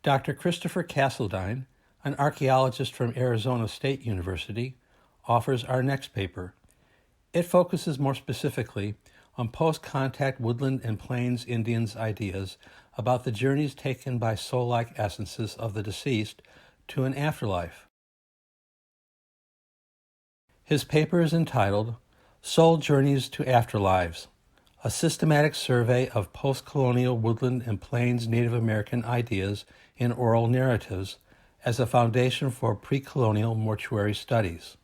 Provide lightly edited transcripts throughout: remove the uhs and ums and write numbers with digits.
Dr. Christopher Caseldine, an archaeologist from Arizona State University, offers our next paper. It focuses more specifically on post-contact woodland and plains Indians' ideas about the journeys taken by soul-like essences of the deceased to an afterlife. His paper is entitled Soul Journeys to Afterlives, a systematic survey of postcolonial woodland and plains Native American ideas in oral narratives as a foundation for precolonial mortuary studies.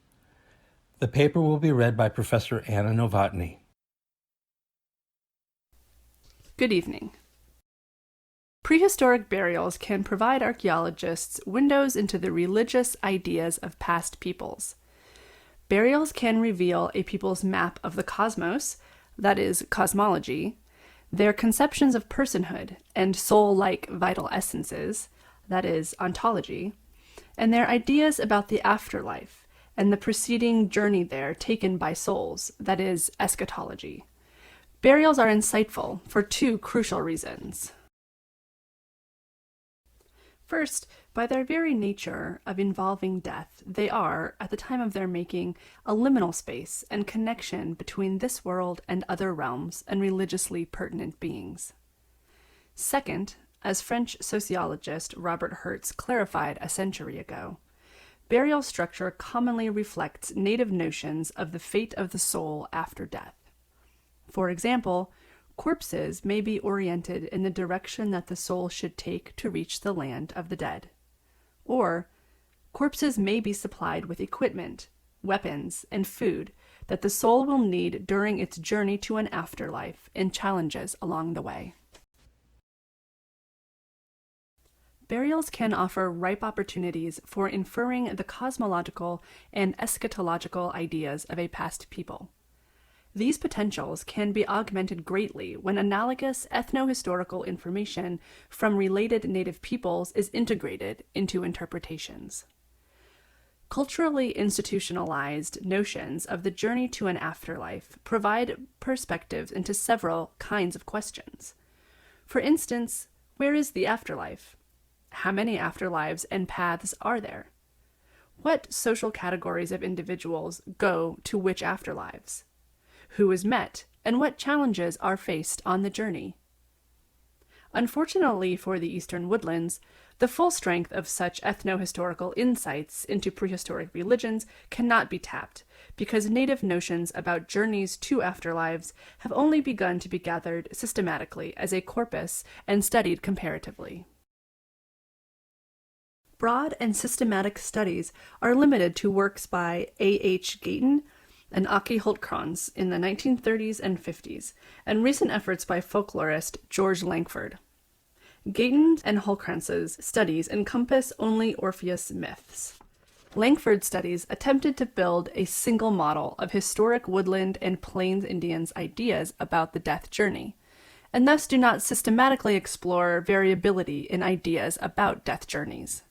The paper will be read by Professor Anna Novotny. Good evening. Prehistoric burials can provide archaeologists windows into the religious ideas of past peoples. Burials can reveal a people's map of the cosmos, that is, cosmology, their conceptions of personhood and soul-like vital essences, that is, ontology, and their ideas about the afterlife and the preceding journey there taken by souls, that is, eschatology. Burials are insightful for two crucial reasons. First, by their very nature of involving death, they are, at the time of their making, a liminal space and connection between this world and other realms and religiously pertinent beings. Second, as French sociologist Robert Hertz clarified a century ago, burial structure commonly reflects native notions of the fate of the soul after death. For example, corpses may be oriented in the direction that the soul should take to reach the land of the dead. Or, corpses may be supplied with equipment, weapons, and food that the soul will need during its journey to an afterlife and challenges along the way. Burials can offer ripe opportunities for inferring the cosmological and eschatological ideas of a past people. These potentials can be augmented greatly when analogous ethnohistorical information from related native peoples is integrated into interpretations. Culturally institutionalized notions of the journey to an afterlife provide perspectives into several kinds of questions. For instance, where is the afterlife? How many afterlives and paths are there? What social categories of individuals go to which afterlives? Who is met, and what challenges are faced on the journey? Unfortunately for the Eastern Woodlands, the full strength of such ethnohistorical insights into prehistoric religions cannot be tapped, because native notions about journeys to afterlives have only begun to be gathered systematically as a corpus and studied comparatively. Broad and systematic studies are limited to works by A.H.Gilpin and Aki Holtkrans in the 1930s and 50s, and recent efforts by folklorist George Langford. Gilpin and Holtkrans's studies encompass only Orpheus myths. Langford's studies attempted to build a single model of historic woodland and plains Indians' ideas about the death journey, and thus do not systematically explore variability in ideas about death journeys.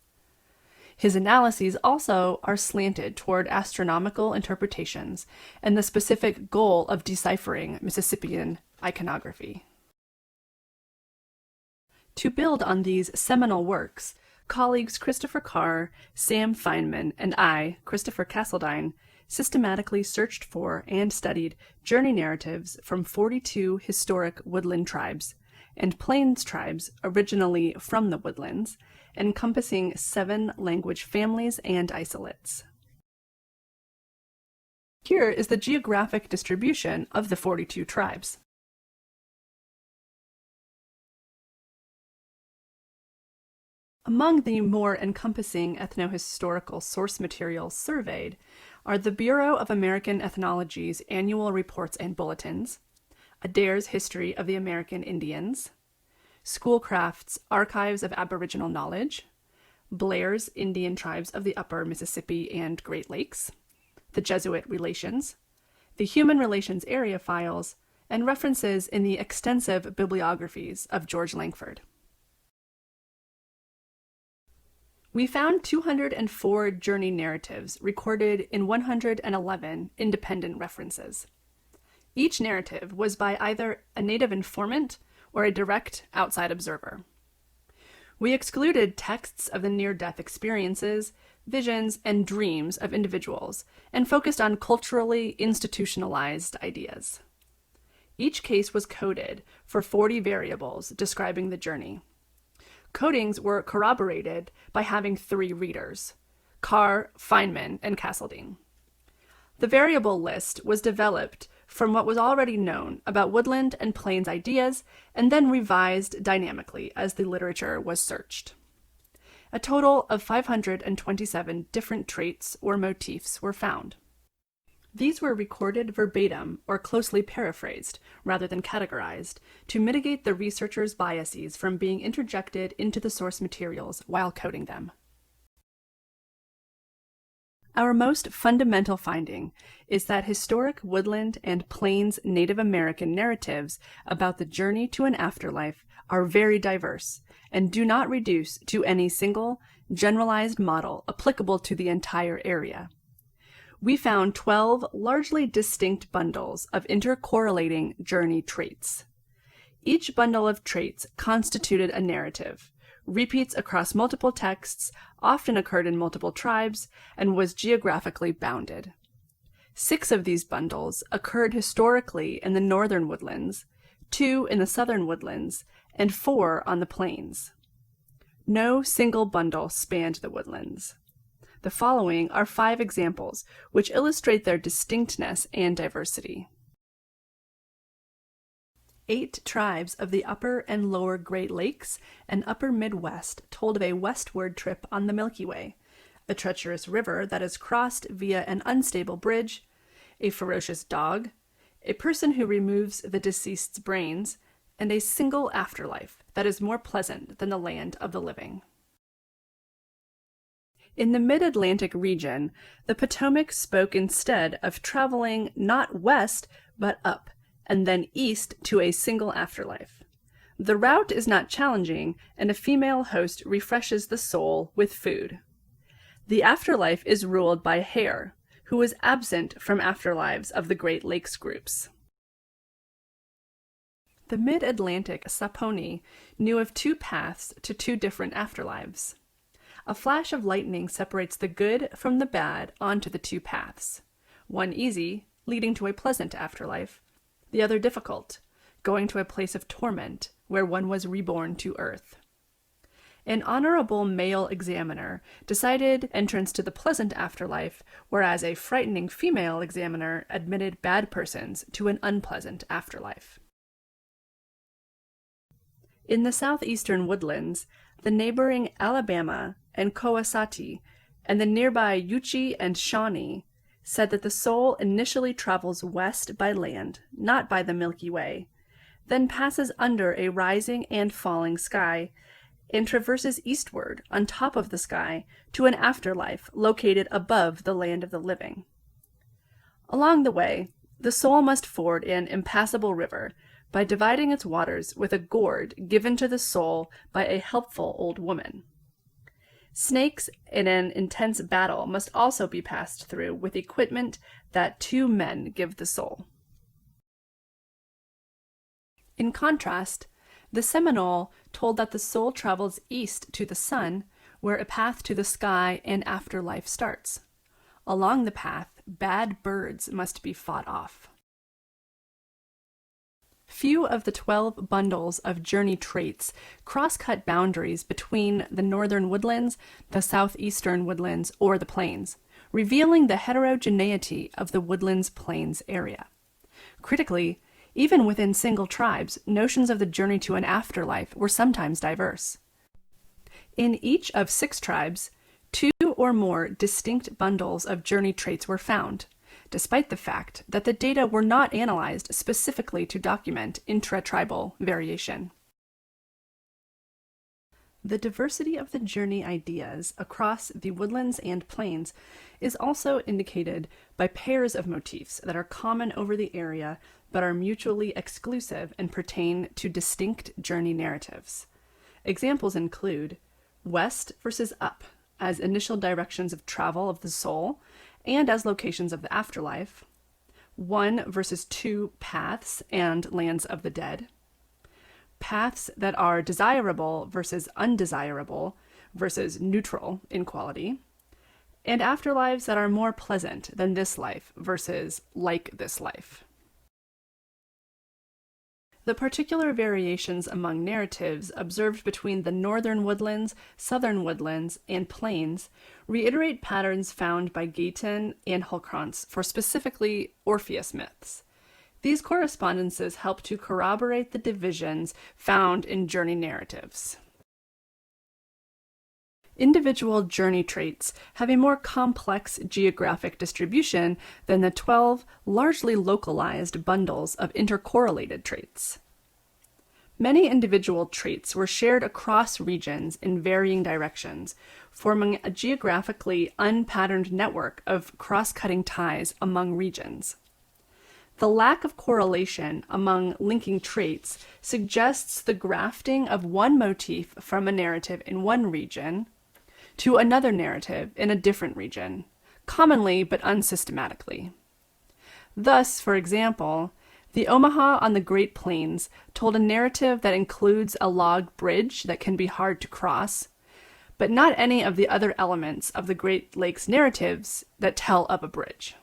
His analyses also are slanted toward astronomical interpretations and the specific goal of deciphering Mississippian iconography. To build on these seminal works, colleagues Christopher Carr, Sam Feynman, and I, Christopher Caseldine, systematically searched for and studied journey narratives from 42 historic woodland tribes and plains tribes originally from the woodlands, encompassing 7 language families and isolates. Here is the geographic distribution of the 42 tribes. Among the more encompassing ethnohistorical source materials surveyed are the Bureau of American Ethnology's annual reports and bulletins, Adair's History of the American Indians, Schoolcraft's Archives of Aboriginal Knowledge, Blair's Indian Tribes of the Upper Mississippi and Great Lakes, the Jesuit Relations, the Human Relations Area Files, and references in the extensive bibliographies of George Langford. We found 204 journey narratives recorded in 111 independent references. Each narrative was by either a native informant or a direct outside observer. We excluded texts of the near-death experiences, visions, and dreams of individuals, and focused on culturally institutionalized ideas. Each case was coded for 40 variables describing the journey. Codings were corroborated by having 3 readers: Carr, Feynman, and Caseldine. The variable list was developed from what was already known about Woodland and Plains ideas and then revised dynamically as the literature was searched. A total of 527 different traits or motifs were found. These were recorded verbatim or closely paraphrased rather than categorized to mitigate the researcher's biases from being interjected into the source materials while coding them. Our most fundamental finding is that historic woodland and plains Native American narratives about the journey to an afterlife are very diverse and do not reduce to any single, generalized model applicable to the entire area. We found 12 largely distinct bundles of intercorrelating journey traits. Each bundle of traits constituted a narrative, repeats across multiple texts, often occurred in multiple tribes, and was geographically bounded. 6 of these bundles occurred historically in the northern woodlands, 2 in the southern woodlands, and 4 on the plains. No single bundle spanned the woodlands. The following are 5 examples which illustrate their distinctness and diversity. 8 tribes of the upper and lower Great Lakes and upper Midwest told of a westward trip on the Milky Way, a treacherous river that is crossed via an unstable bridge, a ferocious dog, a person who removes the deceased's brains, and a single afterlife that is more pleasant than the land of the living. In the mid-Atlantic region, the Potomac spoke instead of traveling not west but up, and then east to a single afterlife. The route is not challenging, and a female host refreshes the soul with food. The afterlife is ruled by Hare, who was absent from Afterlives of the Great Lakes groups. The mid-Atlantic Saponi knew of 2 paths to 2 different afterlives. A flash of lightning separates the good from the bad onto the 2 paths, one easy, leading to a pleasant afterlife, the other difficult, going to a place of torment where one was reborn to earth. An honorable male examiner decided entrance to the pleasant afterlife, whereas a frightening female examiner admitted bad persons to an unpleasant afterlife. In the southeastern woodlands, the neighboring Alabama and Coasati and the nearby Yuchi and Shawnee said that the soul initially travels west by land, not by the Milky Way, then passes under a rising and falling sky, and traverses eastward on top of the sky to an afterlife located above the land of the living. Along the way, the soul must ford an impassable river by dividing its waters with a gourd given to the soul by a helpful old woman. Snakes in an intense battle must also be passed through with equipment that 2 men give the soul. In contrast, the Seminole told that the soul travels east to the sun, where a path to the sky and afterlife starts. Along the path, bad birds must be fought off. Few of the 12 bundles of journey traits cross-cut boundaries between the northern woodlands, the southeastern woodlands, or the plains, revealing the heterogeneity of the Woodlands-Plains area. Critically, even within single tribes, notions of the journey to an afterlife were sometimes diverse. In each of 6 tribes, 2 or more distinct bundles of journey traits were found, despite the fact that the data were not analyzed specifically to document intra-tribal variation. The diversity of the journey ideas across the woodlands and plains is also indicated by pairs of motifs that are common over the area but are mutually exclusive and pertain to distinct journey narratives. Examples include west versus up as initial directions of travel of the soul and as locations of the afterlife, 1 versus 2 paths and lands of the dead, paths that are desirable versus undesirable versus neutral in quality, and afterlives that are more pleasant than this life versus like this life. The particular variations among narratives observed between the northern woodlands, southern woodlands, and plains reiterate patterns found by Gilpin and Hulkrantz for specifically Orpheus myths. These correspondences help to corroborate the divisions found in journey narratives. Individual journey traits have a more complex geographic distribution than the 12 largely localized bundles of intercorrelated traits. Many individual traits were shared across regions in varying directions, forming a geographically unpatterned network of cross-cutting ties among regions. The lack of correlation among linking traits suggests the grafting of one motif from a narrative in one region to another narrative in a different region, commonly but unsystematically. Thus, for example, the Omaha on the Great Plains told a narrative that includes a log bridge that can be hard to cross, but not any of the other elements of the Great Lakes narratives that tell of a bridge.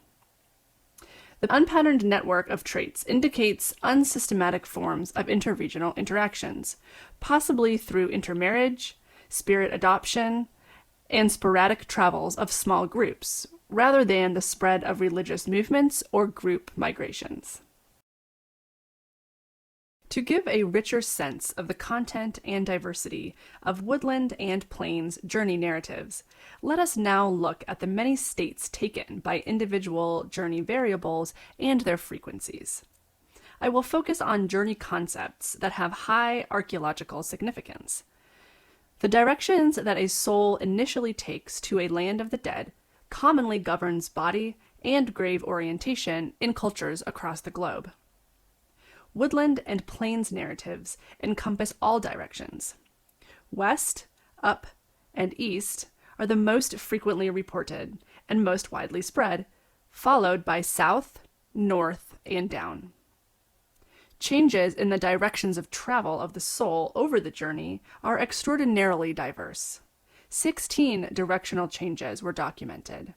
The unpatterned network of traits indicates unsystematic forms of interregional interactions, possibly through intermarriage, spirit adoption, and sporadic travels of small groups, rather than the spread of religious movements or group migrations. To give a richer sense of the content and diversity of Woodland and Plains journey narratives, let us now look at the many states taken by individual journey variables and their frequencies. I will focus on journey concepts that have high archaeological significance. The directions that a soul initially takes to a land of the dead commonly governs body and grave orientation in cultures across the globe. Woodland and Plains narratives encompass all directions. West, up, and east are the most frequently reported and most widely spread, followed by south, north, and down. Changes in the directions of travel of the soul over the journey are extraordinarily diverse. 16 directional changes were documented.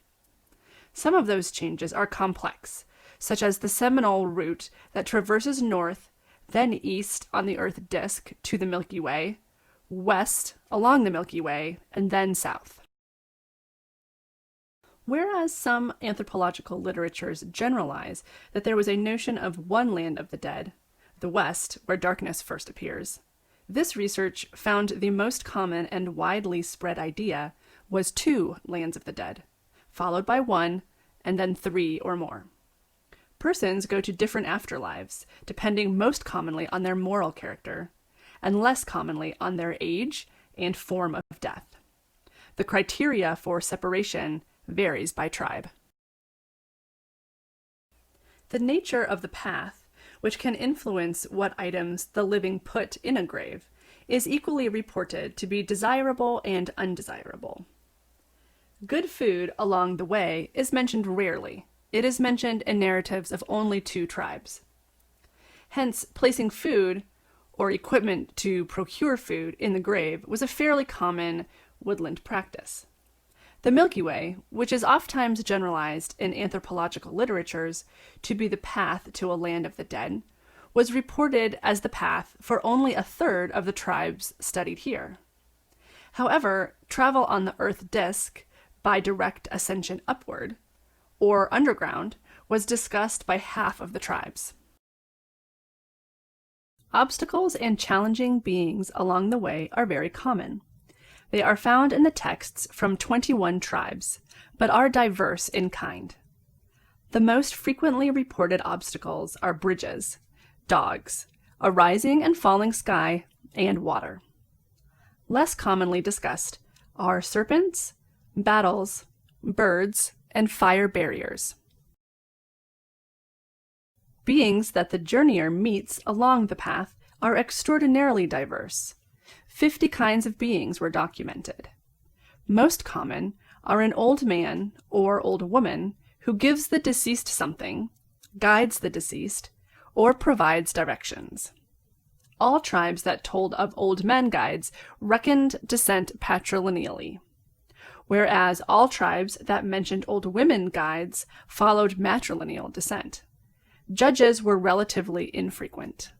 Some of those changes are complex, such as the Seminole route that traverses north, then east on the Earth disk to the Milky Way, west along the Milky Way, and then south. Whereas some anthropological literatures generalize that there was a notion of one land of the dead, the West, where darkness first appears, this research found the most common and widely spread idea was 2 lands of the dead, followed by 1, and then 3 or more. Persons go to different afterlives, depending most commonly on their moral character, and less commonly on their age and form of death. The criteria for separation varies by tribe. The nature of the path, which can influence what items the living put in a grave, is equally reported to be desirable and undesirable. Good food along the way is mentioned rarely. It is mentioned in narratives of only 2 tribes. Hence, placing food, or equipment to procure food, in the grave was a fairly common woodland practice. The Milky Way, which is oftentimes generalized in anthropological literatures to be the path to a land of the dead, was reported as the path for only a third of the tribes studied here. However, travel on the Earth disk by direct ascension upward, or underground, was discussed by half of the tribes. Obstacles and challenging beings along the way are very common. They are found in the texts from 21 tribes, but are diverse in kind. The most frequently reported obstacles are bridges, dogs, a rising and falling sky, and water. Less commonly discussed are serpents, battles, birds, and fire barriers. Beings that the journeyer meets along the path are extraordinarily diverse. 50 kinds of beings were documented. Most common are an old man or old woman who gives the deceased something, guides the deceased, or provides directions. all tribes that told of old men guides reckoned descent patrilineally, whereas all tribes that mentioned old women guides followed matrilineal descent. Judges were relatively infrequent.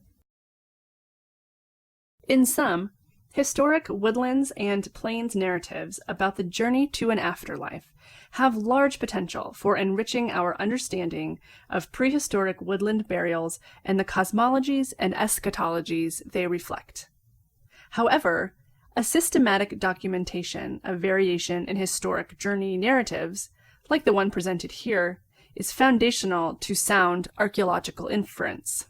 In sum, historic Woodlands and Plains narratives about the journey to an afterlife have large potential for enriching our understanding of prehistoric woodland burials and the cosmologies and eschatologies they reflect. However, a systematic documentation of variation in historic journey narratives, like the one presented here, is foundational to sound archaeological inference.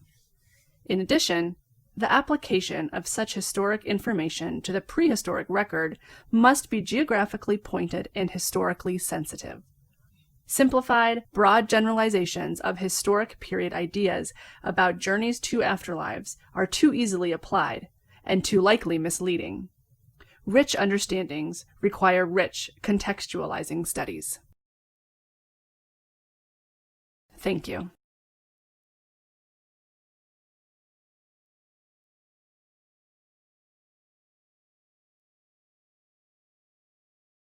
In addition, the application of such historic information to the prehistoric record must be geographically pointed and historically sensitive. Simplified, broad generalizations of historic period ideas about journeys to afterlives are too easily applied and too likely misleading. Rich understandings require rich contextualizing studies. Thank you.